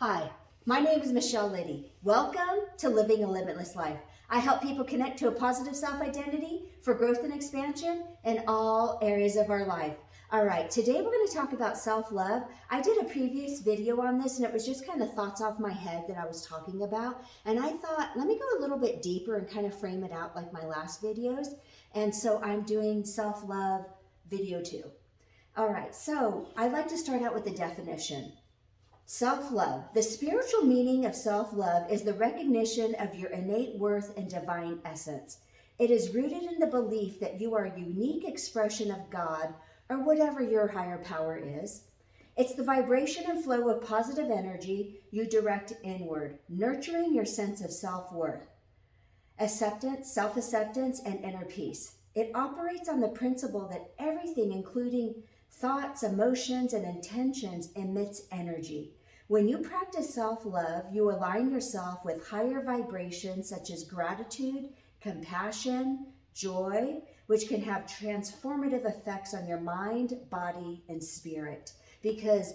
Hi, my name is Michelle Liddy. Welcome to Living a Limitless Life. I help people connect to a positive self-identity for growth and expansion in all areas of our life. All right, today we're going to talk about self-love. I did a previous video on this and it was just kind of thoughts off my head that I was talking about. And I thought, let me go a little bit deeper and kind of frame it out like my last videos. And so I'm doing self-love video 2. All right, so I'd like to start out with the definition. Self-love. The spiritual meaning of self-love is the recognition of your innate worth and divine essence. It is rooted in the belief that you are a unique expression of God or whatever your higher power is. It's the vibration and flow of positive energy you direct inward, nurturing your sense of self-worth, acceptance, self-acceptance, and inner peace. It operates on the principle that everything, including thoughts, emotions, and intentions, emits energy. When you practice self-love, you align yourself with higher vibrations such as gratitude, compassion, joy, which can have transformative effects on your mind, body, and spirit. Because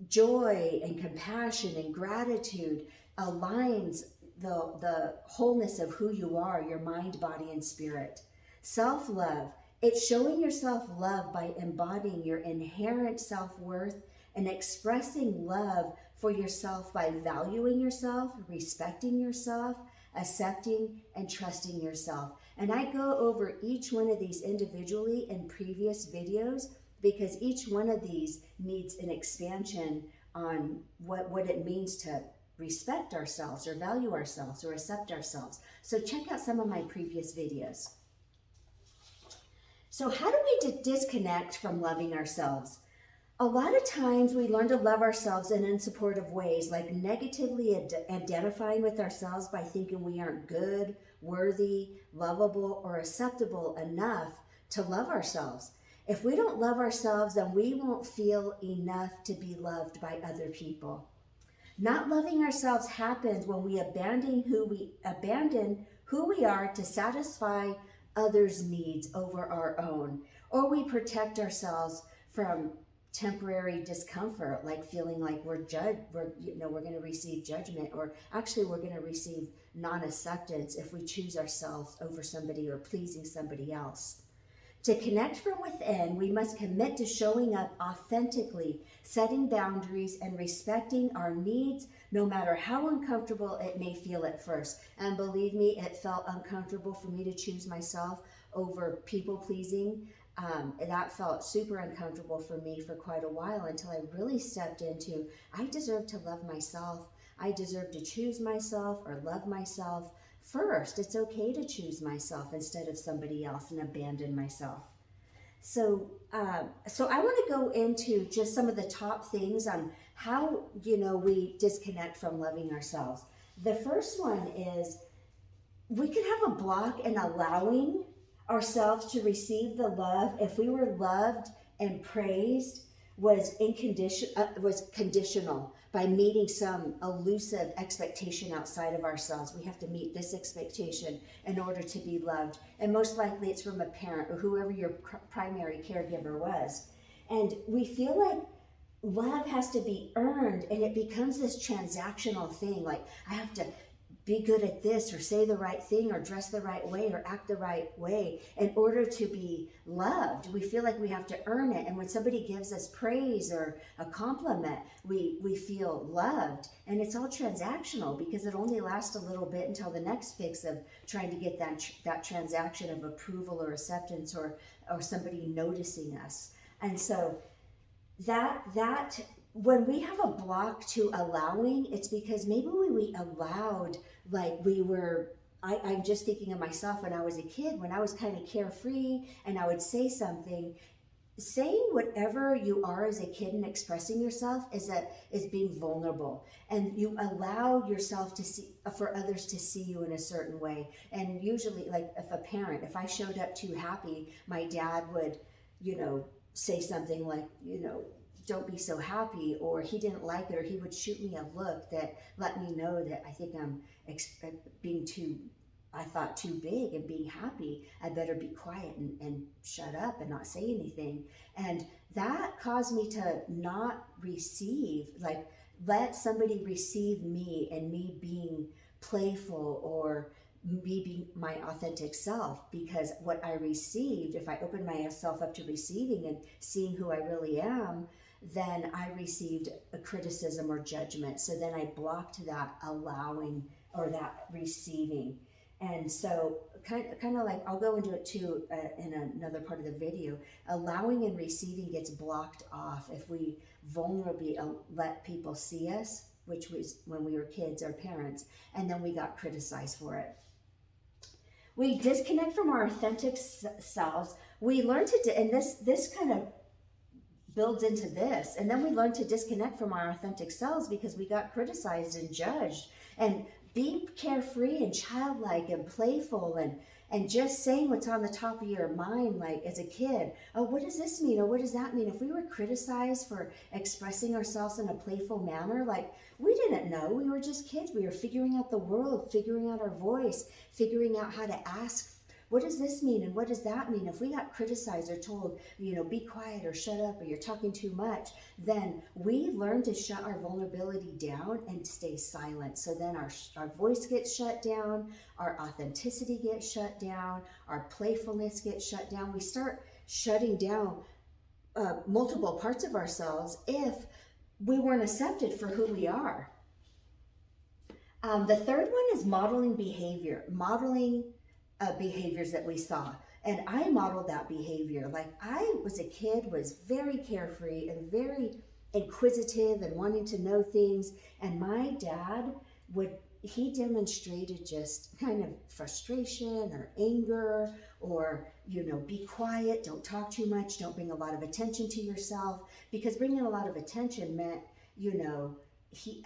joy and compassion and gratitude aligns the wholeness of who you are, your mind, body, and spirit. Self-love, it's showing yourself love by embodying your inherent self-worth and expressing love for yourself by valuing yourself, respecting yourself, accepting and trusting yourself. And I go over each one of these individually in previous videos because each one of these needs an expansion on what it means to respect ourselves or value ourselves or accept ourselves. So check out some of my previous videos. So how do we disconnect from loving ourselves? A lot of times we learn to love ourselves in unsupportive ways, like negatively identifying with ourselves by thinking we aren't good, worthy, lovable, or acceptable enough to love ourselves. If we don't love ourselves, then we won't feel enough to be loved by other people. Not loving ourselves happens when we abandon who we are to satisfy others' needs over our own, or we protect ourselves from temporary discomfort, like feeling like we're going to receive judgment, or actually we're going to receive non-acceptance if we choose ourselves over somebody or pleasing somebody else. To connect from within, we must commit to showing up authentically, setting boundaries, and respecting our needs, no matter how uncomfortable it may feel at first. And believe me, it felt uncomfortable for me to choose myself over people pleasing. That felt super uncomfortable for me for quite a while until I really stepped into, I deserve to love myself. I deserve to choose myself or love myself first. It's okay to choose myself instead of somebody else and abandon myself. So I want to go into just some of the top things on how, we disconnect from loving ourselves. The first one is we can have a block in allowing ourselves to receive the love if we were loved and praised was conditional by meeting some elusive expectation outside of ourselves. We have to meet this expectation in order to be loved. And most likely it's from a parent or whoever your primary caregiver was. And we feel like love has to be earned, and it becomes this transactional thing. Like, I have to be good at this, or say the right thing, or dress the right way, or act the right way in order to be loved. We feel like we have to earn it. And when somebody gives us praise or a compliment, we feel loved. And it's all transactional because it only lasts a little bit until the next fix of trying to get that transaction of approval or acceptance or somebody noticing us. And so that when we have a block to allowing, it's because maybe we allowed, like I'm just thinking of myself when I was a kid, when I was kind of carefree and I would say something. Saying whatever you are as a kid and expressing yourself is being vulnerable, and you allow yourself to see, for others to see you in a certain way. And usually, like if I showed up too happy, my dad would, say something like, don't be so happy, or he didn't like it, or he would shoot me a look that let me know that I think I'm being too big and being happy. I better be quiet and shut up and not say anything. And that caused me to not receive, like let somebody receive me and me being playful or me being my authentic self, because what I received, if I open myself up to receiving and seeing who I really am, then I received a criticism or judgment. So then I blocked that allowing or that receiving. And so kind of like, I'll go into it too in another part of the video, allowing and receiving gets blocked off if we vulnerably let people see us, which was when we were kids, our parents, and then we got criticized for it. We disconnect from our authentic selves. We learn to, and this kind of builds into this, and then we learn to disconnect from our authentic selves because we got criticized and judged. And be carefree and childlike and playful and just saying what's on the top of your mind, like as a kid, oh, what does this mean? Or what does that mean? If we were criticized for expressing ourselves in a playful manner, like we didn't know, we were just kids. We were figuring out the world, figuring out our voice, figuring out how to ask, what does this mean? And what does that mean? If we got criticized or told, be quiet or shut up or you're talking too much, then we learn to shut our vulnerability down and stay silent. So then our voice gets shut down, our authenticity gets shut down, our playfulness gets shut down. We start shutting down multiple parts of ourselves if we weren't accepted for who we are. The third one is modeling behavior, behaviors that we saw. And I modeled that behavior. Like I was a kid, was very carefree and very inquisitive and wanting to know things. And my dad he demonstrated just kind of frustration or anger or, be quiet, don't talk too much, don't bring a lot of attention to yourself, because bringing a lot of attention meant,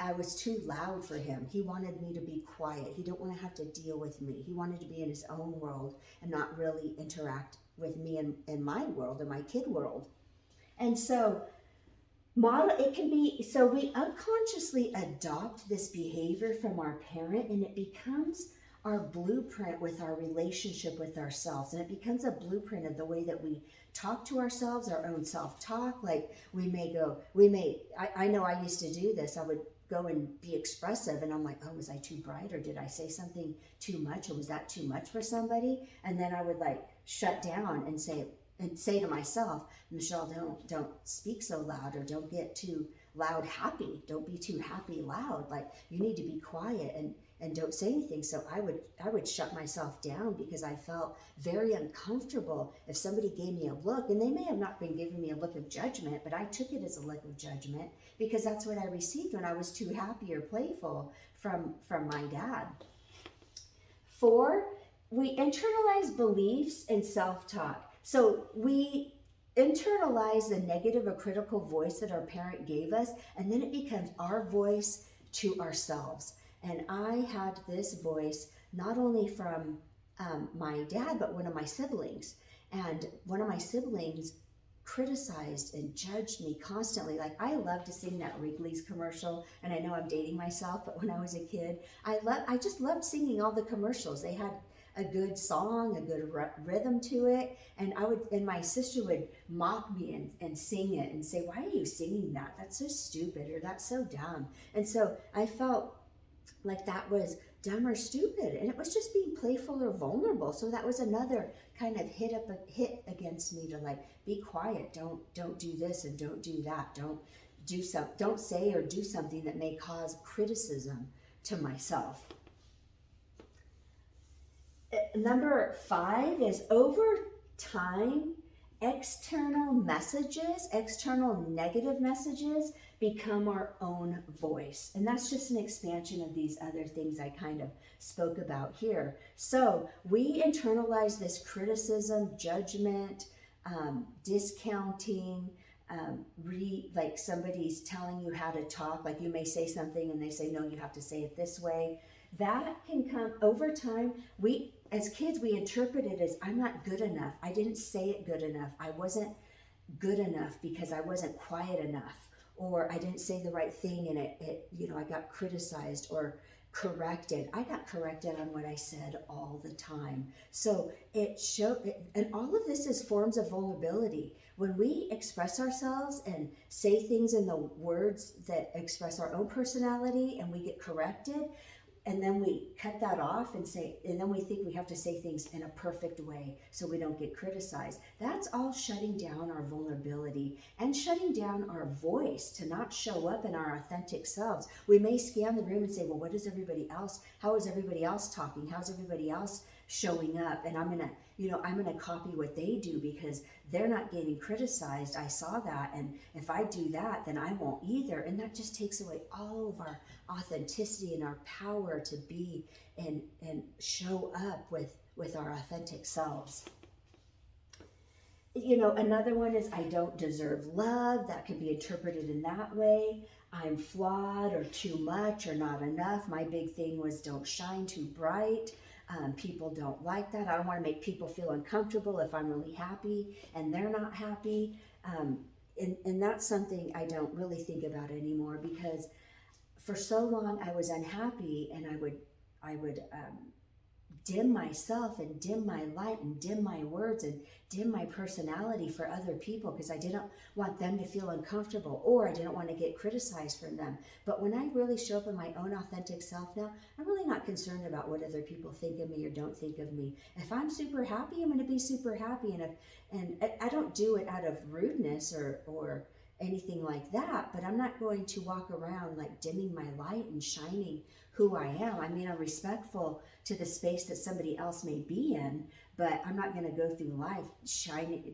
I was too loud for him. He wanted me to be quiet. He didn't want to have to deal with me. He wanted to be in his own world and not really interact with me in my world, in my kid world. And so so we unconsciously adopt this behavior from our parent, and it becomes our blueprint with our relationship with ourselves. And it becomes a blueprint of the way that we talk to ourselves, our own self-talk. Like I know I used to do this. I would go and be expressive and I'm like, oh, was I too bright, or did I say something too much, or was that too much for somebody? And then I would like shut down and say to myself, Michelle, don't speak so loud, or don't get too loud happy. Don't be too happy loud. Like you need to be quiet and don't say anything. So I would shut myself down because I felt very uncomfortable if somebody gave me a look, and they may have not been giving me a look of judgment, but I took it as a look of judgment because that's what I received when I was too happy or playful from my dad. 4, we internalize beliefs and self-talk. So we internalize the negative or critical voice that our parent gave us, and then it becomes our voice to ourselves. And I had this voice not only from my dad, but one of my siblings. And one of my siblings criticized and judged me constantly. Like I loved to sing that Wrigley's commercial, and I know I'm dating myself, but when I was a kid, I just loved singing all the commercials. They had a good song, a good rhythm to it, and my sister would mock me and sing it and say, why are you singing that? That's so stupid, or that's so dumb. And so I felt like that was dumb or stupid, and it was just being playful or vulnerable. So that was another kind of hit against me to like, be quiet, don't do this and don't do that, don't say or do something that may cause criticism to myself. Number 5 is over time, external negative messages become our own voice. And that's just an expansion of these other things I kind of spoke about here. So we internalize this criticism, judgment, discounting, like somebody's telling you how to talk, like you may say something and they say, no, you have to say it this way. That can come over time. As kids, we interpret it as, I'm not good enough. I didn't say it good enough. I wasn't good enough because I wasn't quiet enough, or I didn't say the right thing and I got criticized, or corrected. I got corrected on what I said all the time. So it showed, and all of this is forms of vulnerability. When we express ourselves and say things in the words that express our own personality and we get corrected, and then we cut that off and say, and then we think we have to say things in a perfect way so we don't get criticized. That's all shutting down our vulnerability and shutting down our voice to not show up in our authentic selves. We may scan the room and say, well, what is everybody else? How is everybody else talking? How's everybody else showing up? And I'm gonna copy what they do because they're not getting criticized. I saw that, and if I do that, then I won't either. And that just takes away all of our authenticity and our power to be and show up with our authentic selves. Another one is I don't deserve love. That can be interpreted in that way. I'm flawed or too much or not enough. My big thing was don't shine too bright. People don't like that. I don't want to make people feel uncomfortable if I'm really happy and they're not happy. And that's something I don't really think about anymore, because for so long I was unhappy, and I would dim myself and dim my light and dim my words and dim my personality for other people because I didn't want them to feel uncomfortable, or I didn't want to get criticized from them. But when I really show up in my own authentic self now, I'm really not concerned about what other people think of me or don't think of me. If I'm super happy, I'm going to be super happy. And I don't do it out of rudeness or anything like that, but I'm not going to walk around like dimming my light and shining who I am. I mean, I'm respectful to the space that somebody else may be in, but I'm not going to go through life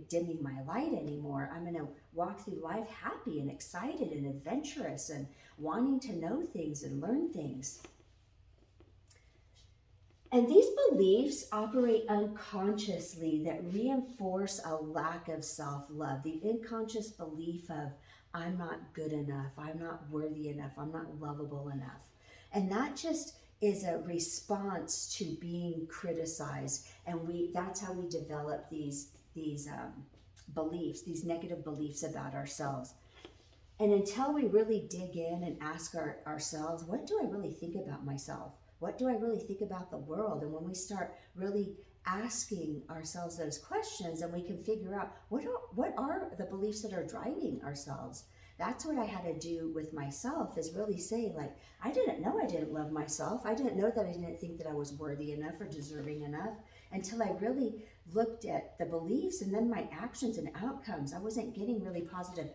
dimming my light anymore. I'm going to walk through life happy and excited and adventurous and wanting to know things and learn things. And these beliefs operate unconsciously that reinforce a lack of self-love. The unconscious belief of I'm not good enough, I'm not worthy enough, I'm not lovable enough. And that just is a response to being criticized. And that's how we develop these beliefs, these negative beliefs about ourselves. And until we really dig in and ask ourselves, what do I really think about myself? What do I really think about the world? And when we start really asking ourselves those questions, and we can figure out what are the beliefs that are driving ourselves. That's what I had to do with myself, is really say, like, I didn't know I didn't love myself. I didn't know that I didn't think that I was worthy enough or deserving enough until I really looked at the beliefs and then my actions and outcomes. I wasn't getting really positive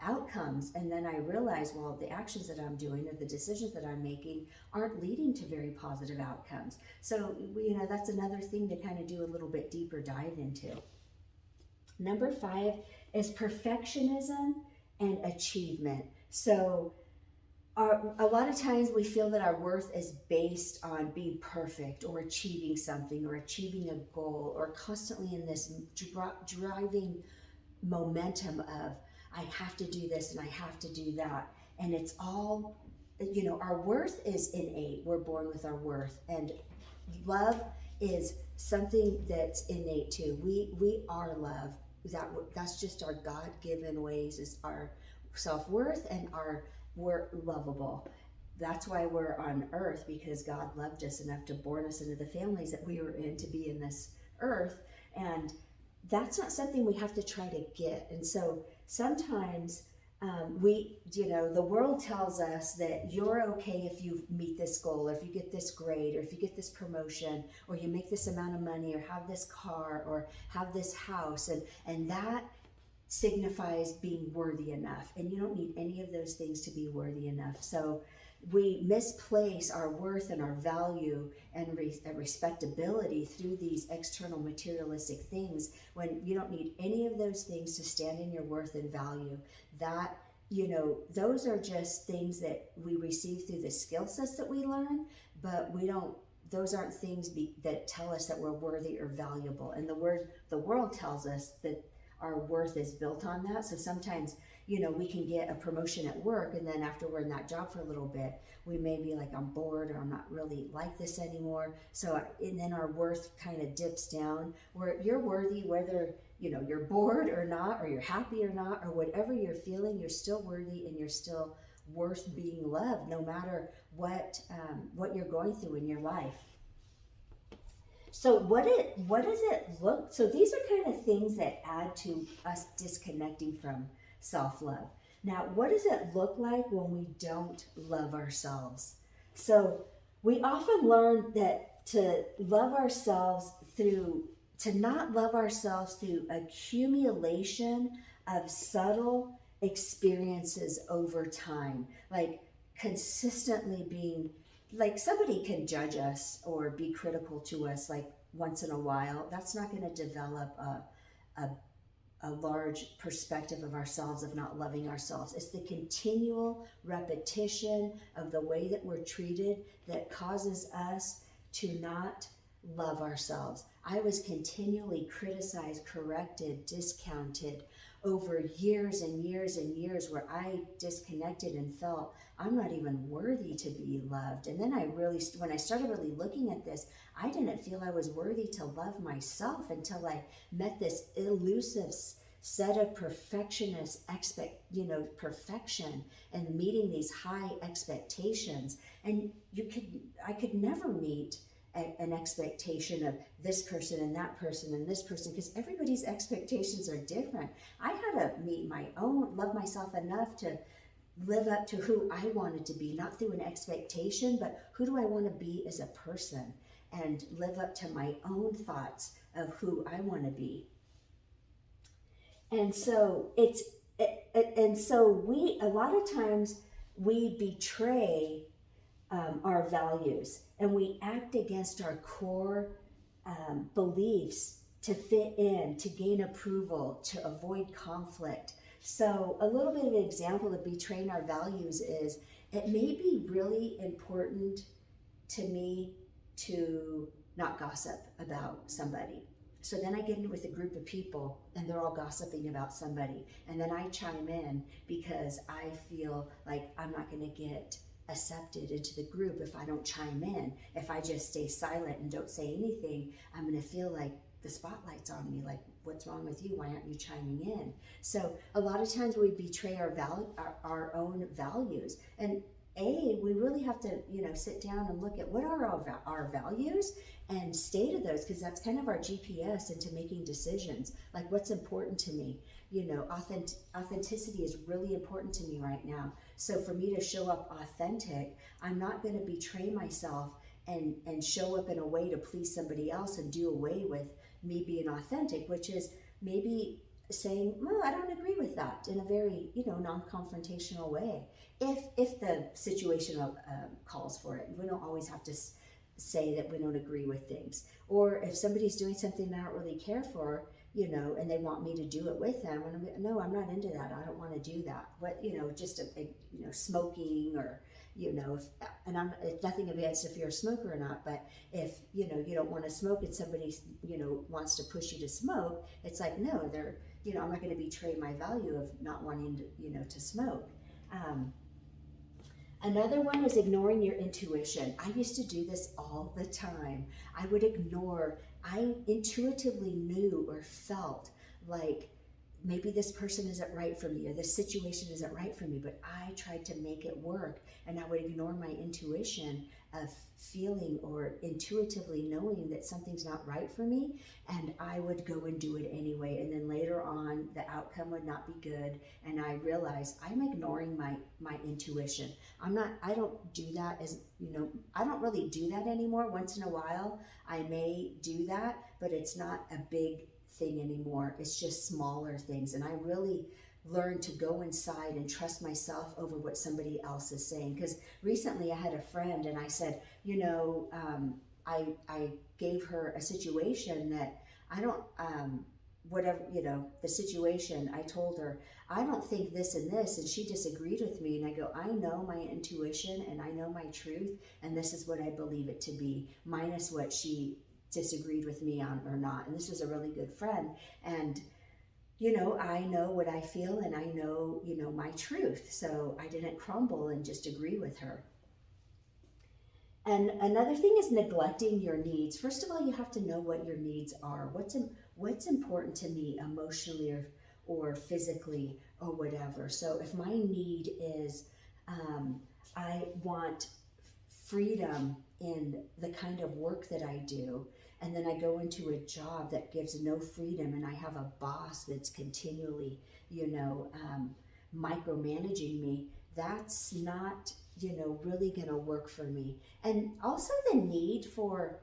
outcomes. And then I realized, well, the actions that I'm doing or the decisions that I'm making aren't leading to very positive outcomes. So, that's another thing to kind of do a little bit deeper dive into. Number 5 is perfectionism and achievement. So a lot of times we feel that our worth is based on being perfect or achieving something or achieving a goal, or constantly in this driving momentum of I have to do this and I have to do that. And it's all, our worth is innate. We're born with our worth. And love is something that's innate too. We are love. That's just our God-given ways, is our self-worth, and we're lovable. That's why we're on earth, because God loved us enough to born us into the families that we were in to be in this earth. And that's not something we have to try to get. And so sometimes the world tells us that you're okay if you meet this goal, or if you get this grade, or if you get this promotion, or you make this amount of money, or have this car, or have this house, and that signifies being worthy enough. And you don't need any of those things to be worthy enough. So we misplace our worth and our value and respectability through these external materialistic things, when you don't need any of those things to stand in your worth and value. That, those are just things that we receive through the skill sets that we learn, but those aren't things that tell us that we're worthy or valuable. And the world tells us that our worth is built on that. So sometimes, we can get a promotion at work, and then after we're in that job for a little bit, we may be like, I'm bored, or I'm not really like this anymore. And then our worth kind of dips down, where you're worthy whether, you're bored or not, or you're happy or not, or whatever you're feeling, you're still worthy and you're still worth being loved, no matter what you're going through in your life. So what does it look? So these are kind of things that add to us disconnecting from self-love. Now, what does it look like when we don't love ourselves? So we often learn that to not love ourselves through accumulation of subtle experiences over time, like consistently being, like somebody can judge us or be critical to us like once in a while. That's not going to develop a large perspective of ourselves, of not loving ourselves. It's the continual repetition of the way that we're treated that causes us to not love ourselves. I was continually criticized, corrected, discounted over years and years and years, where I disconnected and felt I'm not even worthy to be loved. And then when I started really looking at this, I didn't feel I was worthy to love myself until I met this elusive set of perfectionist perfection and meeting these high expectations. And I could never meet an expectation of this person and that person and this person, because everybody's expectations are different. I had to meet my own, love myself enough to live up to who I wanted to be, not through an expectation, but who do I want to be as a person, and live up to my own thoughts of who I want to be. And so we, a lot of times we betray our values, and we act against our core beliefs to fit in, to gain approval, to avoid conflict. So a little bit of an example of betraying our values is, it may be really important to me to not gossip about somebody. So then I get in with a group of people and they're all gossiping about somebody. And then I chime in because I feel like I'm not going to get accepted into the group if I don't chime in. If I just stay silent and don't say anything, I'm going to feel like the spotlight's on me, like, what's wrong with you? Why aren't you chiming in? So a lot of times we betray our own values. And we really have to, sit down and look at what are our values and stay to those, because that's kind of our GPS into making decisions. Like, what's important to me? Authenticity is really important to me right now. So for me to show up authentic, I'm not going to betray myself and show up in a way to please somebody else and do away with me being authentic, which is maybe saying, well, I don't agree with that, in a very, non-confrontational way. If the situation calls for it. We don't always have to say that we don't agree with things. Or if somebody's doing something that I don't really care for, and they want me to do it with them, and no, I'm not into that. I don't want to do that. What, just smoking, or, it's nothing against if you're a smoker or not, but if, you don't want to smoke and somebody, wants to push you to smoke, it's like, no, I'm not going to betray my value of not wanting to, to smoke. Another one is ignoring your intuition. I used to do this all the time. I intuitively knew or felt like maybe this person isn't right for me, or this situation isn't right for me, but I tried to make it work, and I would ignore my intuition of feeling or intuitively knowing that something's not right for me, and I would go and do it anyway. And then later on, the outcome would not be good, and I realized I'm ignoring my intuition. I don't do that I don't really do that anymore. Once in a while, I may do that, but it's not a big thing anymore. It's just smaller things. And I really learned to go inside and trust myself over what somebody else is saying. Because recently I had a friend and I said, I gave her a situation that I don't, the situation, I told her, I don't think this and this, and she disagreed with me. And I go, I know my intuition and I know my truth, and this is what I believe it to be, minus what she disagreed with me on or not. And this was a really good friend. And, I know what I feel, and I know, my truth. So I didn't crumble and just agree with her. And another thing is neglecting your needs. First of all, you have to know what your needs are. What's important to me emotionally or physically or whatever. So if my need is I want freedom in the kind of work that I do. And then I go into a job that gives no freedom, and I have a boss that's continually, micromanaging me. That's not, really going to work for me. And also the need for,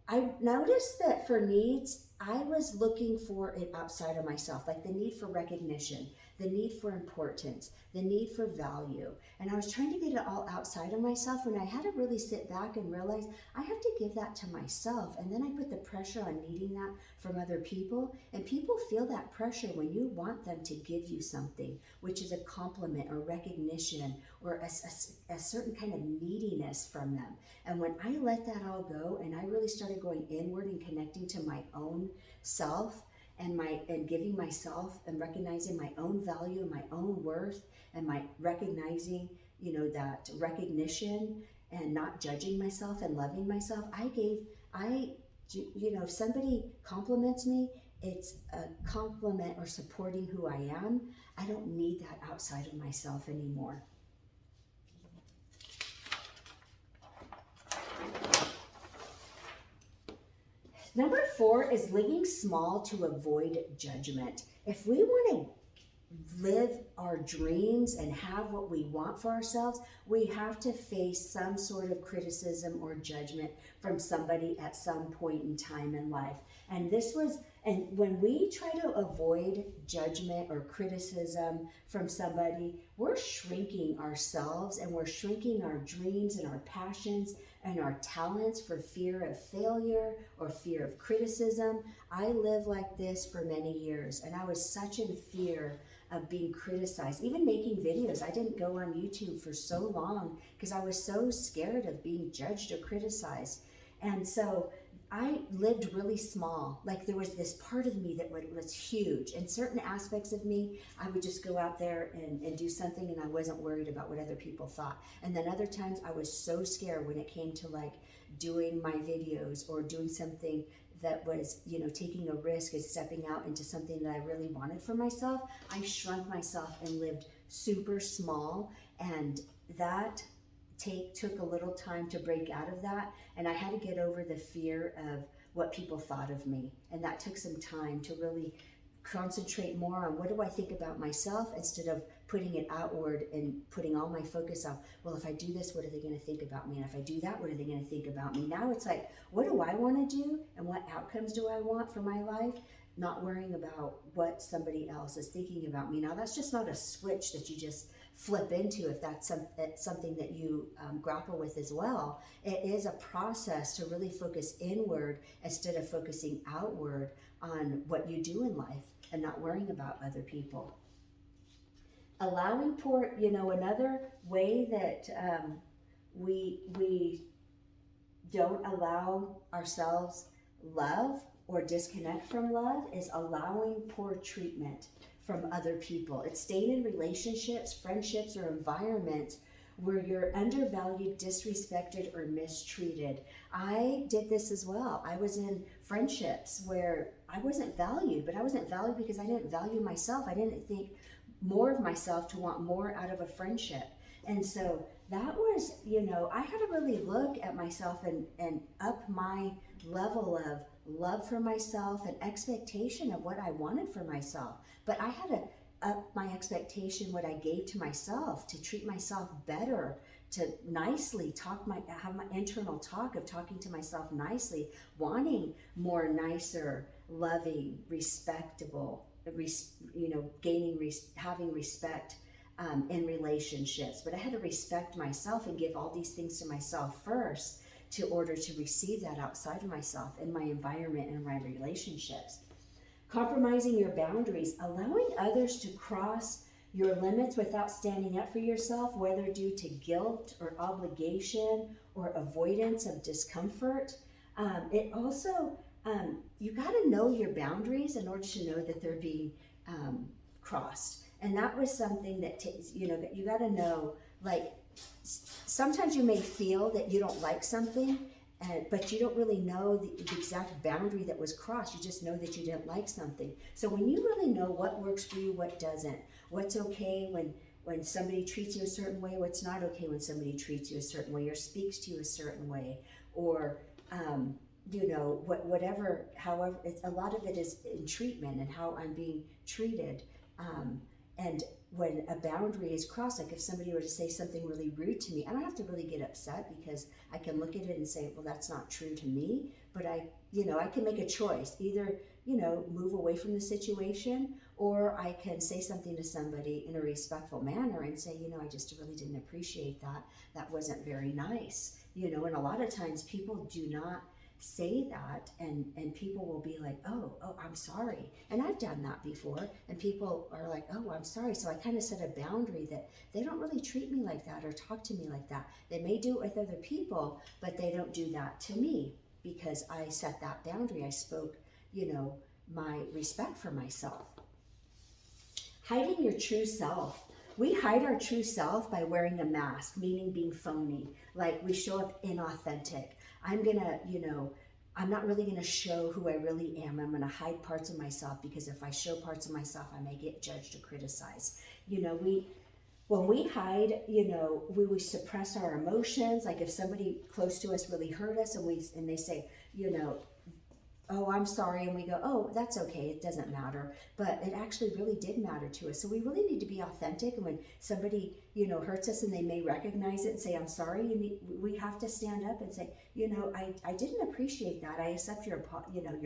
I noticed that for needs, I was looking for it outside of myself, like the need for recognition, the need for importance, the need for value. And I was trying to get it all outside of myself, when I had to really sit back and realize I have to give that to myself. And then I put the pressure on needing that from other people. And people feel that pressure when you want them to give you something, which is a compliment or recognition or a certain kind of neediness from them. And when I let that all go and I really started going inward and connecting to my own self, and giving myself and recognizing my own value and my own worth, and my recognizing, that recognition, and not judging myself and loving myself. If somebody compliments me, it's a compliment or supporting who I am. I don't need that outside of myself anymore. Number 4 is living small to avoid judgment. If we want to live our dreams and have what we want for ourselves, we have to face some sort of criticism or judgment from somebody at some point in time in life. And when we try to avoid judgment or criticism from somebody, we're shrinking ourselves, and we're shrinking our dreams and our passions and our talents for fear of failure or fear of criticism. I lived like this for many years, and I was such in fear of being criticized. Even making videos, I didn't go on YouTube for so long because I was so scared of being judged or criticized. And so I lived really small. Like, there was this part of me that was huge. And certain aspects of me, I would just go out there and do something, and I wasn't worried about what other people thought. And then other times I was so scared when it came to like doing my videos or doing something that was, taking a risk and stepping out into something that I really wanted for myself. I shrunk myself and lived super small, and that took a little time to break out of that. And I had to get over the fear of what people thought of me. And that took some time to really concentrate more on what do I think about myself, instead of putting it outward and putting all my focus on, well, if I do this, what are they going to think about me? And if I do that, what are they going to think about me? Now it's like, what do I want to do, and what outcomes do I want for my life? Not worrying about what somebody else is thinking about me. Now, that's just not a switch that you just flip into, if that's something that you grapple with as well. It is a process to really focus inward instead of focusing outward on what you do in life, and not worrying about other people. Allowing another way that we don't allow ourselves love or disconnect from love is allowing poor treatment from other people. It's staying in relationships, friendships, or environments where you're undervalued, disrespected, or mistreated. I did this as well. I was in friendships where I wasn't valued, but I wasn't valued because I didn't value myself. I didn't think more of myself to want more out of a friendship. And so that was, I had to really look at myself and up my level of love for myself and expectation of what I wanted for myself. But I had to up my expectation, what I gave to myself, to treat myself better, to nicely have my internal talk of talking to myself nicely, wanting more nicer, loving, respectable, having respect in relationships. But I had to respect myself and give all these things to myself first to order to receive that outside of myself, in my environment and my relationships. Compromising your boundaries, allowing others to cross your limits without standing up for yourself, whether due to guilt or obligation or avoidance of discomfort. It also, you got to know your boundaries in order to know that they're being crossed. And that was something that, you got to know, like, sometimes you may feel that you don't like something, but you don't really know the exact boundary that was crossed. You just know that you didn't like something. So when you really know what works for you, what doesn't, what's okay when when somebody treats you a certain way, what's not okay when somebody treats you a certain way or speaks to you a certain way, or whatever, however, a lot of it is in treatment and how I'm being treated. And when a boundary is crossed, like if somebody were to say something really rude to me, I don't have to really get upset because I can look at it and say, well, that's not true to me. But I can make a choice, either, move away from the situation, or I can say something to somebody in a respectful manner and say, I just really didn't appreciate that. That wasn't very nice. And a lot of times people do not say that, and people will be like, oh, I'm sorry. And I've done that before, and people are like, oh, I'm sorry. So I kind of set a boundary that they don't really treat me like that or talk to me like that. They may do it with other people, but they don't do that to me because I set that boundary. I spoke, my respect for myself. Hiding your true self. We hide our true self by wearing a mask, meaning being phony. Like we show up inauthentic. I'm not really gonna show who I really am. I'm gonna hide parts of myself because if I show parts of myself, I may get judged or criticized. When we hide, we suppress our emotions. Like if somebody close to us really hurt us and they say, oh, I'm sorry, and we go, oh, that's okay, it doesn't matter, but it actually really did matter to us. So we really need to be authentic, and when somebody, hurts us and they may recognize it and say, I'm sorry, we have to stand up and say, I didn't appreciate that, I accept your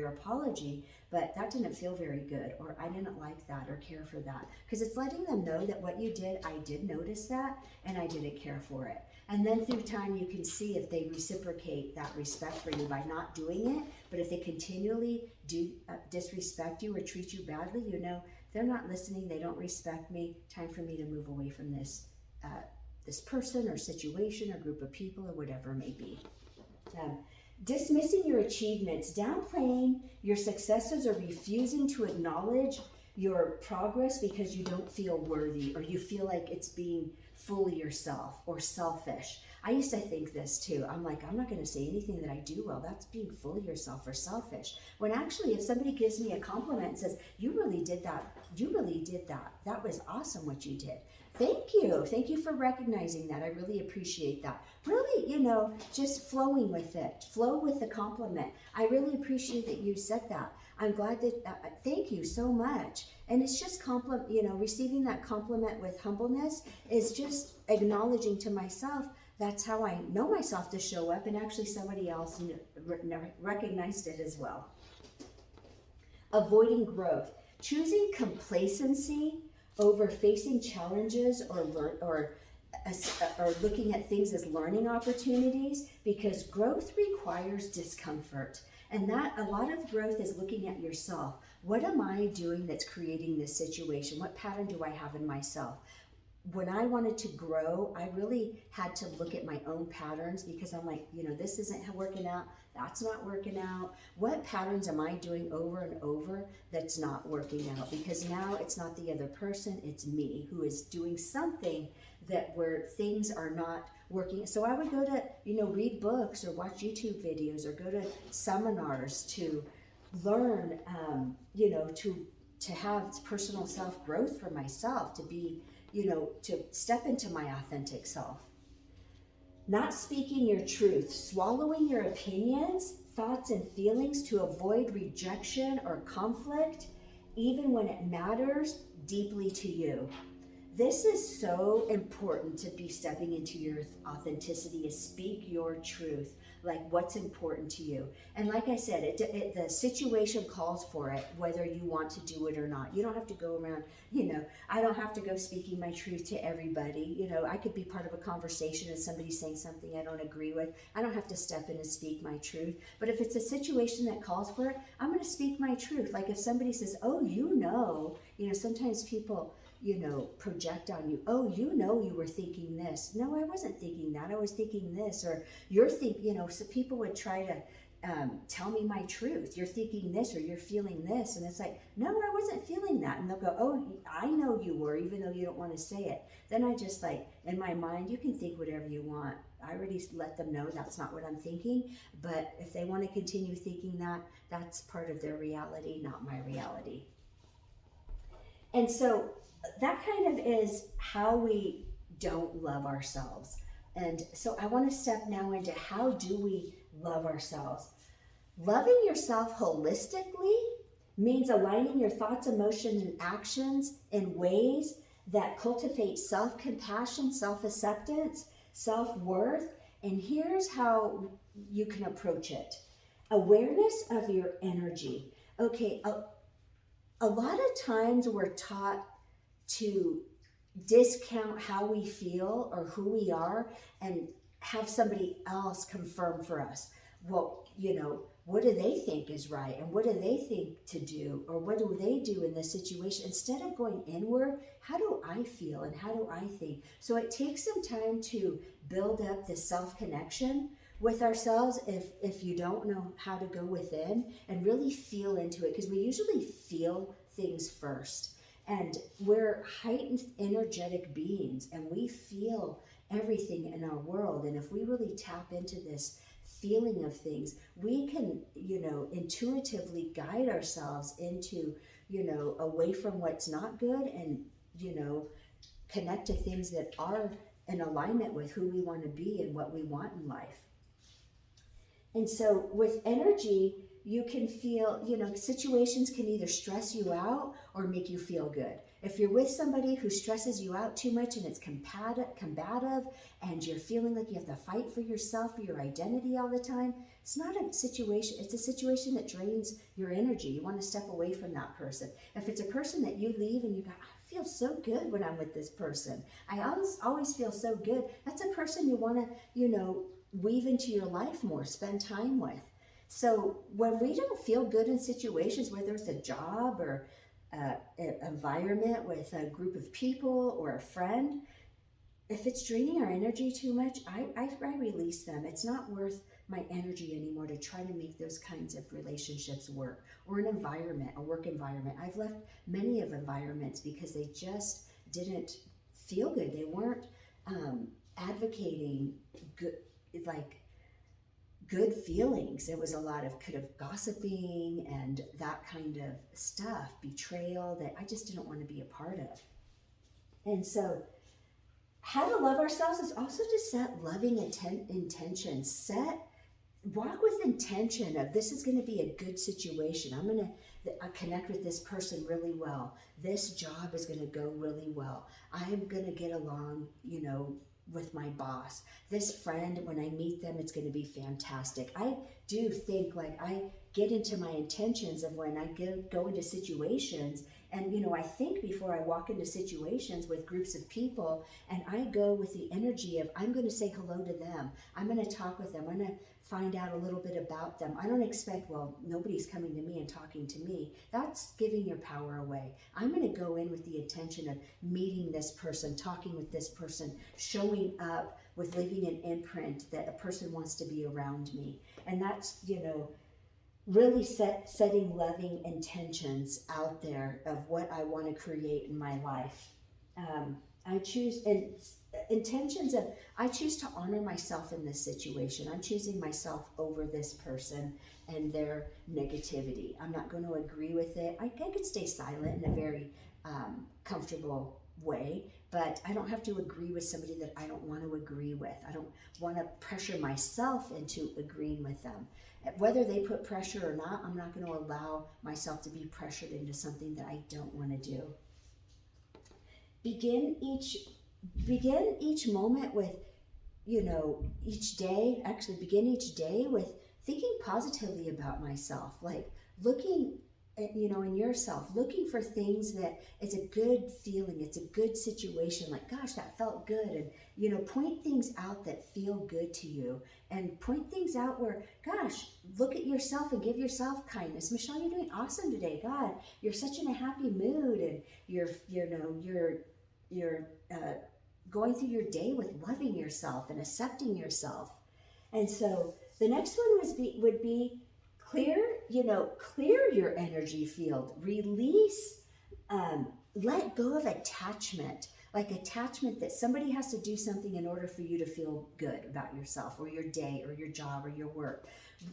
apology, but that didn't feel very good, or I didn't like that or care for that, because it's letting them know that what you did, I did notice that, and I didn't care for it. And then through time, you can see if they reciprocate that respect for you by not doing it. But if they continually do disrespect you or treat you badly, they're not listening, they don't respect me, time for me to move away from this person or situation or group of people or whatever it may be. Dismissing your achievements, downplaying your successes, or refusing to acknowledge your progress because you don't feel worthy or you feel like it's being fully yourself or selfish. I used to think this too. I'm like, I'm not going to say anything that I do well. That's being fully yourself or selfish. When actually, if somebody gives me a compliment and says, you really did that. You really did that. That was awesome what you did. Thank you. Thank you for recognizing that. I really appreciate that. Really, just flowing with it. Flow with the compliment. I really appreciate that you said that. I'm glad that, thank you so much. And it's just receiving that compliment with humbleness is just acknowledging to myself, that's how I know myself to show up, and actually somebody else recognized it as well. Avoiding growth. Choosing complacency over facing challenges or looking at things as learning opportunities, because growth requires discomfort. And that a lot of growth is looking at yourself. What am I doing that's creating this situation? What pattern do I have in myself? When I wanted to grow, I really had to look at my own patterns, because I'm like, this isn't working out. That's not working out. What patterns am I doing over and over that's not working out? Because now it's not the other person, it's me who is doing something where things are not working. So I would go to, read books or watch YouTube videos or go to seminars to learn, to have personal self-growth for myself, to be, to step into my authentic self. Not speaking your truth, swallowing your opinions, thoughts, and feelings to avoid rejection or conflict, even when it matters deeply to you. This is so important to be stepping into your authenticity, is speak your truth, like what's important to you. And like I said, the situation calls for it, whether you want to do it or not. You don't have to go around, I don't have to go speaking my truth to everybody. I could be part of a conversation and somebody's saying something I don't agree with. I don't have to step in and speak my truth. But if it's a situation that calls for it, I'm going to speak my truth. Like if somebody says, oh, sometimes people, project on you. Oh, you were thinking this. No, I wasn't thinking that. I was thinking this. Or you're thinking, so people would try to tell me my truth. You're thinking this, or you're feeling this. And it's like, no, I wasn't feeling that. And they'll go, oh, I know you were, even though you don't want to say it. Then I just in my mind, you can think whatever you want. I already let them know that's not what I'm thinking. But if they want to continue thinking that, that's part of their reality, not my reality. And so that kind of is how we don't love ourselves. And so I want to step now into how do we love ourselves. Loving yourself holistically means aligning your thoughts, emotions, and actions in ways that cultivate self-compassion, self-acceptance, self-worth. And here's how you can approach it. Awareness of your energy. Okay, a lot of times we're taught to discount how we feel or who we are and have somebody else confirm for us. Well, what do they think is right? And what do they think to do? Or what do they do in this situation? Instead of going inward, how do I feel and how do I think? So it takes some time to build up this self-connection with ourselves if you don't know how to go within and really feel into it, because we usually feel things first. And we're heightened energetic beings and we feel everything in our world. And if we really tap into this feeling of things, we can, intuitively guide ourselves into, away from what's not good and, connect to things that are in alignment with who we want to be and what we want in life. And so with energy, you can feel, situations can either stress you out or make you feel good. If you're with somebody who stresses you out too much and it's combative and you're feeling like you have to fight for yourself, for your identity all the time, it's not a situation, it's a situation that drains your energy. You want to step away from that person. If it's a person that you leave and you go, I feel so good when I'm with this person. I always feel so good. That's a person you want to, weave into your life more, spend time with. So when we don't feel good in situations, whether it's a job or an environment with a group of people or a friend, if it's draining our energy too much, I release them. It's not worth my energy anymore to try to make those kinds of relationships work, or an environment, a work environment. I've left many of environments because they just didn't feel good. They weren't advocating good feelings. There was a lot of kind of gossiping and that kind of stuff, betrayal that I just didn't want to be a part of. And so how to love ourselves is also to set loving intentions. Walk with intention of this is going to be a good situation. I'm going to connect with this person really well. This job is going to go really well. I am going to get along, with my boss. This friend, when I meet them, it's going to be fantastic. I do think I get into my intentions of when I go into situations, and I think before I walk into situations with groups of people, and I go with the energy of I'm going to say hello to them. I'm going to talk with them. I'm going to find out a little bit about them. I don't expect, nobody's coming to me and talking to me. That's giving your power away. I'm going to go in with the intention of meeting this person, talking with this person, showing up with leaving an imprint that a person wants to be around me. And that's, really setting loving intentions out there of what I want to create in my life. I choose I choose to honor myself in this situation. I'm choosing myself over this person and their negativity. I'm not going to agree with it. I could stay silent in a very comfortable way, but I don't have to agree with somebody that I don't want to agree with. I don't want to pressure myself into agreeing with them. Whether they put pressure or not, I'm not going to allow myself to be pressured into something that I don't want to do. Begin each moment with, begin each day with thinking positively about myself, like looking at, in yourself, looking for things that it's a good feeling, it's a good situation, like, gosh, that felt good. And, point things out that feel good to you, and point things out where, gosh, look at yourself and give yourself kindness. Michelle, you're doing awesome today. God, you're such in a happy mood, and you're going through your day with loving yourself and accepting yourself. And so the next one would be clear your energy field. Release, let go of attachment, like attachment that somebody has to do something in order for you to feel good about yourself or your day or your job or your work.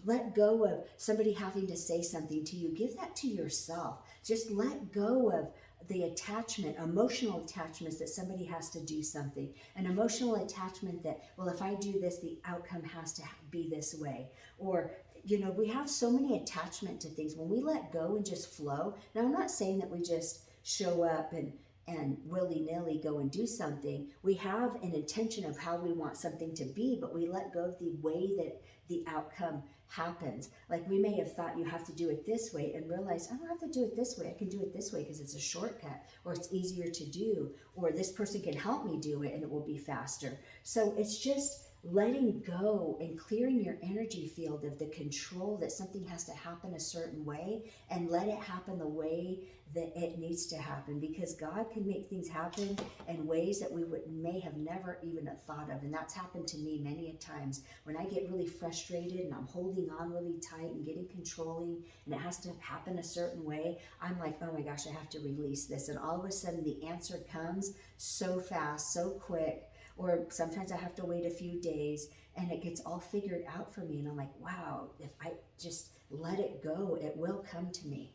Let go of somebody having to say something to you. Give that to yourself. Just let go of the attachment, emotional attachments that somebody has to do something, an emotional attachment that, well, if I do this, the outcome has to be this way. Or, you know, we have so many attachment to things. When we let go and just flow, now I'm not saying that we just show up and willy-nilly go and do something. We have an intention of how we want something to be, but we let go of the way that the outcome happens. Like we may have thought you have to do it this way and realize, I don't have to do it this way. I can do it this way because it's a shortcut, or it's easier to do, or this person can help me do it and it will be faster. So it's just letting go and clearing your energy field of the control that something has to happen a certain way, and let it happen the way that it needs to happen, because God can make things happen in ways that we may have never even thought of. And that's happened to me many a times when I get really frustrated and I'm holding on really tight and getting controlling, and it has to happen a certain way. I'm like, oh my gosh, I have to release this. And all of a sudden the answer comes so fast, so quick. Or sometimes I have to wait a few days and it gets all figured out for me. And I'm like, wow, if I just let it go, it will come to me.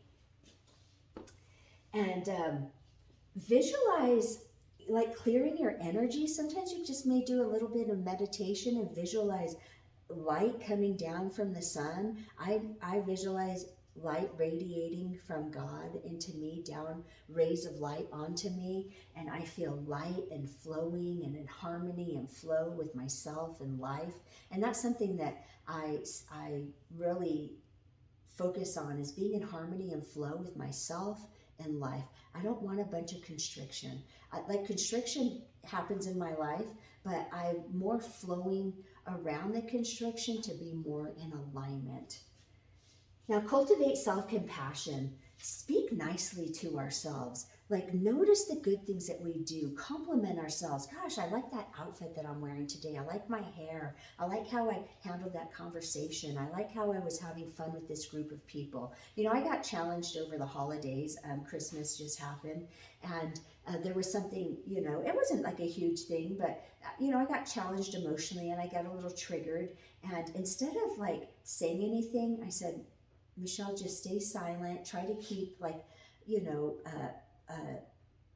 And visualize, like clearing your energy. Sometimes you just may do a little bit of meditation and visualize light coming down from the sun. I visualize light radiating from God into me, down rays of light onto me, and I feel light and flowing and in harmony and flow with myself and life. And that's something that I really focus on, is being in harmony and flow with myself and life. I don't want a bunch of constriction. Like constriction happens in my life, but I'm more flowing around the constriction to be more in alignment. Now, cultivate self-compassion. Speak nicely to ourselves. Like, notice the good things that we do. Compliment ourselves. Gosh, I like that outfit that I'm wearing today. I like my hair. I like how I handled that conversation. I like how I was having fun with this group of people. You know, I got challenged over the holidays. Christmas just happened. And there was something, you know, it wasn't like a huge thing, but, you know, I got challenged emotionally and I got a little triggered. And instead of like saying anything, I said, Michelle, just stay silent. Try to keep like, you know,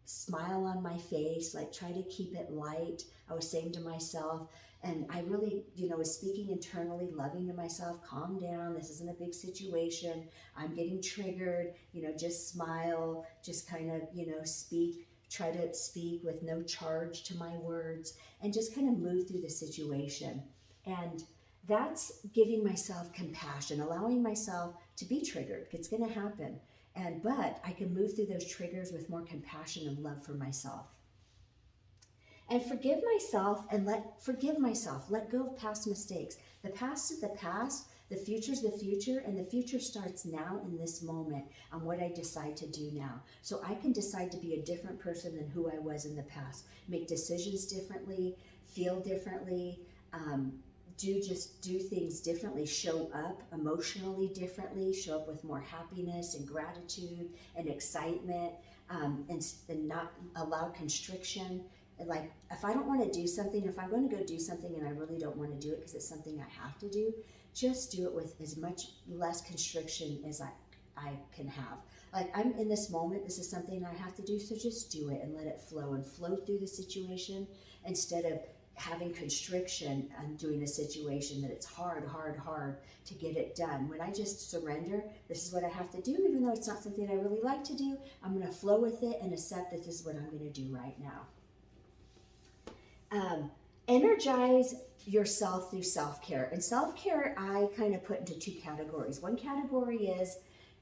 smile on my face, like try to keep it light. I was saying to myself, and I really, you know, was speaking internally, loving to myself, calm down. This isn't a big situation. I'm getting triggered, you know, just smile, just kind of, you know, try to speak with no charge to my words, and just kind of move through the situation. And that's giving myself compassion, allowing myself to be triggered. It's going to happen. But I can move through those triggers with more compassion and love for myself. And forgive myself and forgive myself. Let go of past mistakes. The past is the past. The future is the future. And the future starts now in this moment on what I decide to do now. So I can decide to be a different person than who I was in the past. Make decisions differently, feel differently, do things differently, show up emotionally differently, show up with more happiness and gratitude and excitement, and not allow constriction. Like if I don't want to do something, if I'm going to go do something and I really don't want to do it because it's something I have to do, just do it with as much less constriction as I can have. Like I'm in this moment, this is something I have to do, so just do it and let it flow and flow through the situation instead of having constriction and doing a situation that it's hard to get it done. When I just surrender, this is what I have to do, even though it's not something I really like to do, I'm going to flow with it and accept that this is what I'm going to do right now. Energize yourself through self-care. And self-care I kind of put into two categories. One category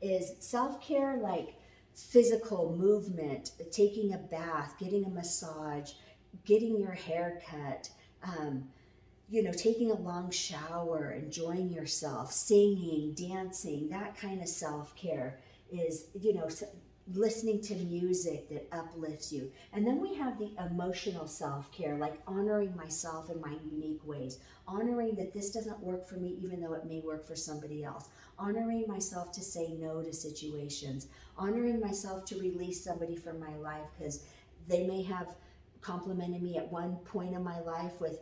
is self-care, like physical movement, taking a bath, getting a massage, getting your hair cut, you know, taking a long shower, enjoying yourself, singing, dancing. That kind of self-care is, you know, listening to music that uplifts you. And then we have the emotional self-care, like honoring myself in my unique ways, honoring that this doesn't work for me even though it may work for somebody else, honoring myself to say no to situations, honoring myself to release somebody from my life because they may have complimented me at one point in my life with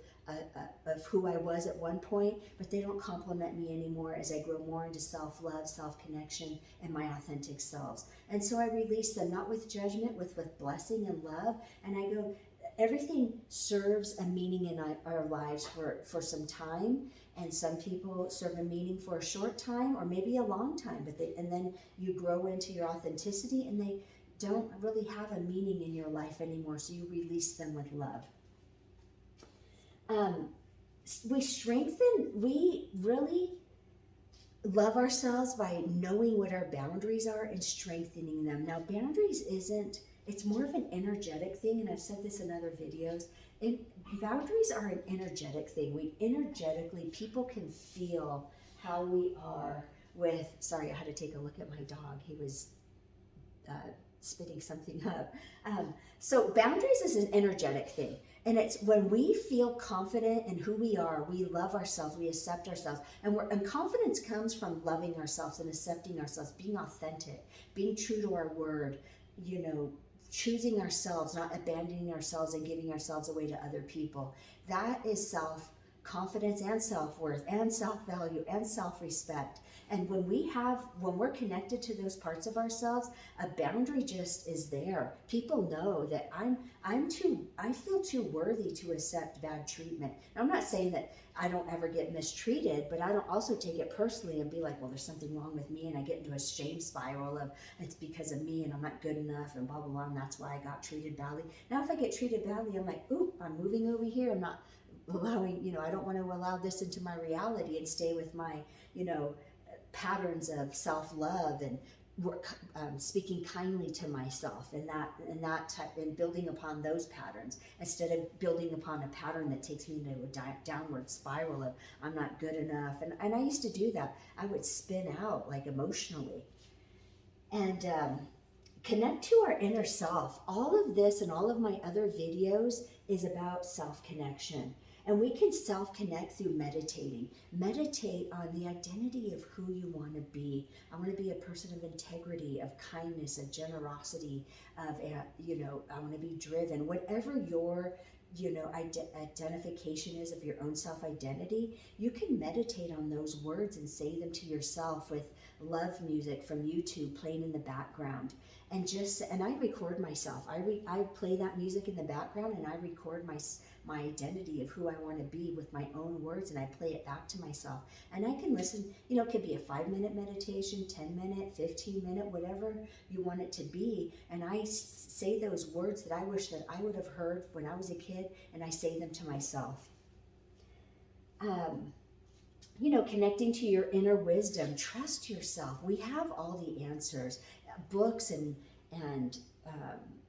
of who I was at one point, but they don't complement me anymore as I grow more into self-love, self-connection, and my authentic selves. And so I release them, not with judgment, with blessing and love. And I go, everything serves a meaning in our lives for some time. And some people serve a meaning for a short time or maybe a long time, and then you grow into your authenticity and they don't really have a meaning in your life anymore. So you release them with love. We really love ourselves by knowing what our boundaries are and strengthening them. Now, boundaries it's more of an energetic thing, and I've said this in other videos. Boundaries are an energetic thing. People can feel how we are sorry, I had to take a look at my dog. He was spitting something up. So boundaries is an energetic thing. And it's when we feel confident in who we are, we love ourselves, we accept ourselves. And confidence comes from loving ourselves and accepting ourselves, being authentic, being true to our word, choosing ourselves, not abandoning ourselves and giving ourselves away to other people. That is self-confidence and self-worth and self-value and self-respect. And when we're connected to those parts of ourselves, a boundary just is there. People know that I feel too worthy to accept bad treatment. Now, I'm not saying that I don't ever get mistreated, but I don't also take it personally and be like, well, there's something wrong with me, and I get into a shame spiral of it's because of me and I'm not good enough and blah, blah, blah, and that's why I got treated badly. Now, if I get treated badly, I'm like, ooh, I'm moving over here. I'm not allowing, I don't want to allow this into my reality and stay with my, patterns of self-love and speaking kindly to myself and building upon those patterns instead of building upon a pattern that takes me into a downward spiral of I'm not good enough. And I used to do that. I would spin out like emotionally. And connect to our inner self. All of this and all of my other videos is about self-connection. And we can self-connect through meditating. Meditate on the identity of who you want to be. I want to be a person of integrity, of kindness, of generosity, of, I want to be driven. Whatever your, identification is of your own self-identity, you can meditate on those words and say them to yourself with love music from YouTube playing in the background. And I record myself. I play that music in the background and I record my identity of who I want to be with my own words, and I play it back to myself. And I can listen, it could be a 5-minute meditation, 10-minute, 15-minute, whatever you want it to be. And I say those words that I wish that I would have heard when I was a kid, and I say them to myself. Connecting to your inner wisdom, trust yourself. We have all the answers. Books and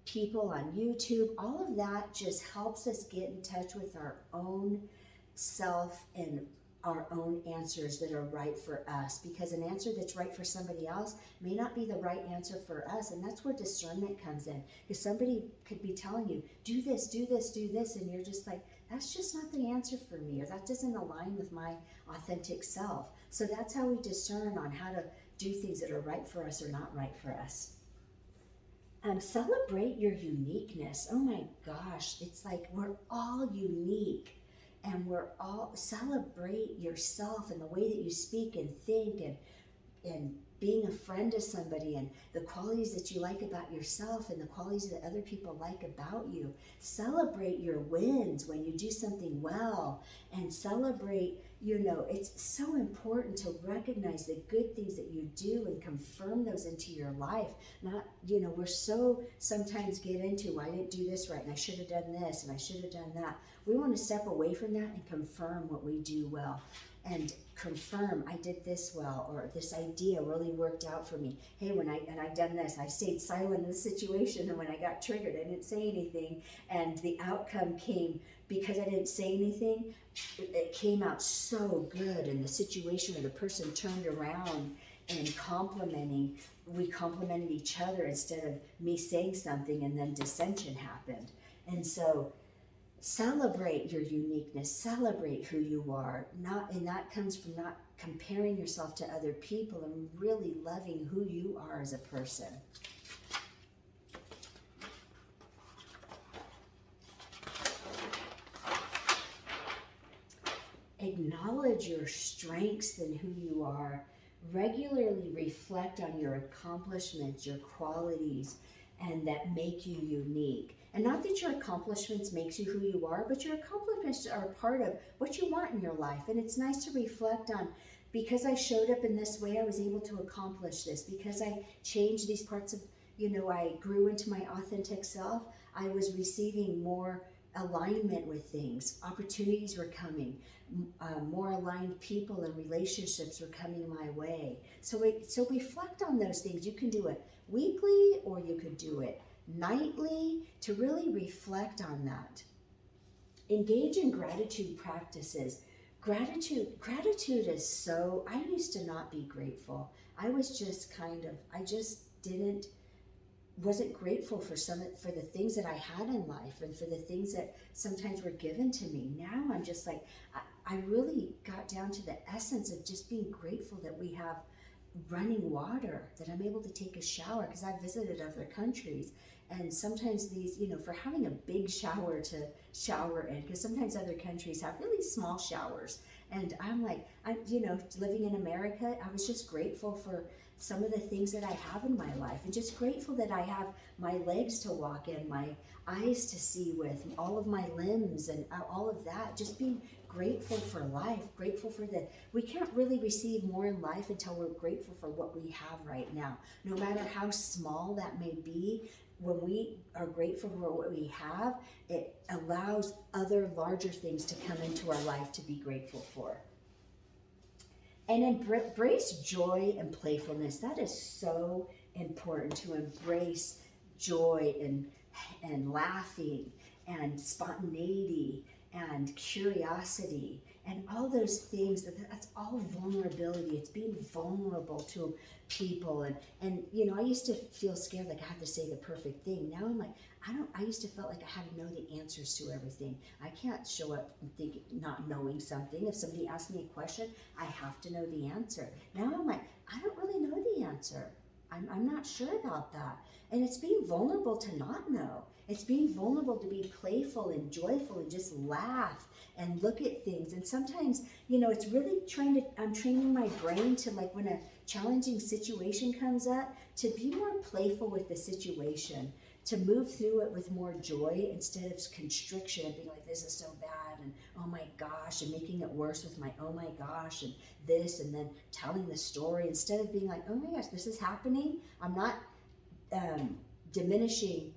people on YouTube, all of that just helps us get in touch with our own self and our own answers that are right for us, because an answer that's right for somebody else may not be the right answer for us. And that's where discernment comes in, because somebody could be telling you, do this, do this, do this, and you're just like, that's just not the answer for me, or that doesn't align with my authentic self. So that's how we discern on how to do things that are right for us or not right for us. Celebrate your uniqueness. Oh my gosh, it's like we're all unique, and we're all celebrate yourself and the way that you speak and think and being a friend to somebody, and the qualities that you like about yourself and the qualities that other people like about you. Celebrate your wins when you do something well, and celebrate, it's so important to recognize the good things that you do and confirm those into your life. Not, we're so sometimes get into, I didn't do this right, and I should have done this, and I should have done that. We want to step away from that and confirm what we do well. And confirm, I did this well, or this idea really worked out for me. Hey, I've done this, I stayed silent in the situation, and when I got triggered, I didn't say anything, and the outcome came because I didn't say anything. It came out so good in the situation where the person turned around and we complimented each other instead of me saying something and then dissension happened. And so celebrate your uniqueness, celebrate who you are, and that comes from not comparing yourself to other people and really loving who you are as a person. Acknowledge your strengths and who you are. Regularly reflect on your accomplishments, your qualities, and that make you unique. And not that your accomplishments makes you who you are, but your accomplishments are part of what you want in your life. And it's nice to reflect on, because I showed up in this way, I was able to accomplish this. Because I changed these parts of, I grew into my authentic self, I was receiving more alignment with things. Opportunities were coming. More aligned people and relationships were coming my way. So reflect on those things. You can do it weekly or you could do it nightly to really reflect on that. Engage in gratitude practices. Gratitude is so, I used to not be grateful. I was just wasn't grateful for the things that I had in life and for the things that sometimes were given to me. Now I'm just like, I really got down to the essence of just being grateful that we have running water, that I'm able to take a shower, because I've visited other countries, and sometimes these, for having a big shower to shower in, because sometimes other countries have really small showers, and I'm like, living in America, I was just grateful for some of the things that I have in my life, and just grateful that I have my legs to walk in, my eyes to see with, all of my limbs and all of that, just being grateful for life, grateful for we can't really receive more in life until we're grateful for what we have right now. No matter how small that may be, when we are grateful for what we have, it allows other larger things to come into our life to be grateful for. And embrace joy and playfulness. That is so important, to embrace joy and laughing and spontaneity and curiosity and all those things. That's all vulnerability. It's being vulnerable to people. And I used to feel scared, like I had to say the perfect thing. Now I'm like, I used to feel like I had to know the answers to everything. I can't show up and not knowing something. If somebody asks me a question, I have to know the answer. Now I'm like, I don't really know the answer. I'm not sure about that. And it's being vulnerable to not know. It's being vulnerable to be playful and joyful and just laugh and look at things. And sometimes, it's really I'm training my brain to, like, when a challenging situation comes up, to be more playful with the situation, to move through it with more joy instead of constriction and being like, this is so bad and oh my gosh, and making it worse with my oh my gosh and this, and then telling the story instead of being like, oh my gosh, this is happening. I'm not diminishing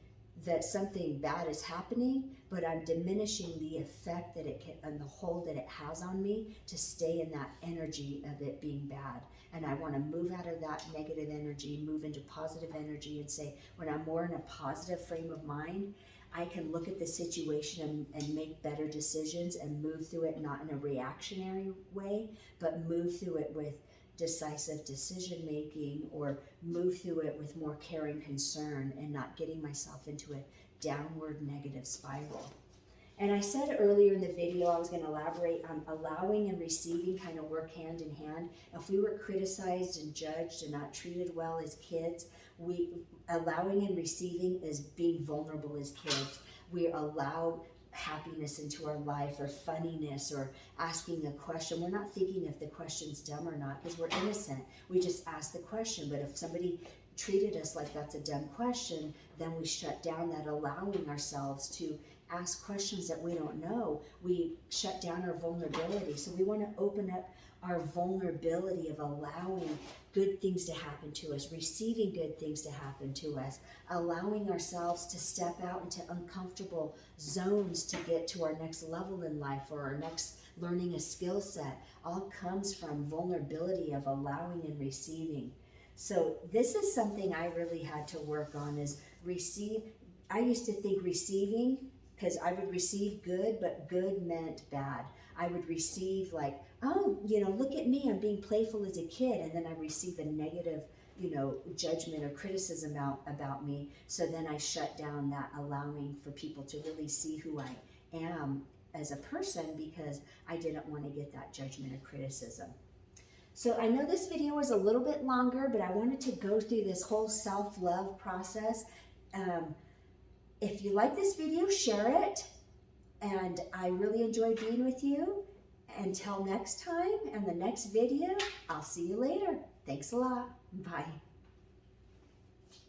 that something bad is happening, but I'm diminishing the effect that it can and the hold that it has on me, to stay in that energy of it being bad. And I want to move out of that negative energy, move into positive energy, and say, when I'm more in a positive frame of mind, I can look at the situation and make better decisions and move through it, not in a reactionary way, but move through it with decisive decision making, or move through it with more caring concern and not getting myself into a downward negative spiral. And I said earlier in the video, I was going to elaborate on allowing and receiving kind of work hand in hand. If we were criticized and judged and not treated well as kids, allowing and receiving is being vulnerable as kids. We allow happiness into our life, or funniness, or asking a question. We're not thinking if the question's dumb or not, because we're innocent. We just ask the question. But if somebody treated us like that's a dumb question, then we shut down that allowing ourselves to ask questions that we don't know. We shut down our vulnerability. So we want to open up our vulnerability of allowing good things to happen to us, receiving good things to happen to us, allowing ourselves to step out into uncomfortable zones to get to our next level in life, or our next learning a skill set, all comes from vulnerability of allowing and receiving. So this is something I really had to work on, is receive. I used to think receiving, because I would receive good, but good meant bad. I would receive like, oh, look at me, I'm being playful as a kid, and then I receive a negative, judgment or criticism about me. So then I shut down that allowing for people to really see who I am as a person, because I didn't want to get that judgment or criticism. So I know this video was a little bit longer, but I wanted to go through this whole self-love process. If you like this video, share it. And I really enjoy being with you. Until next time and the next video, I'll see you later. Thanks a lot. Bye.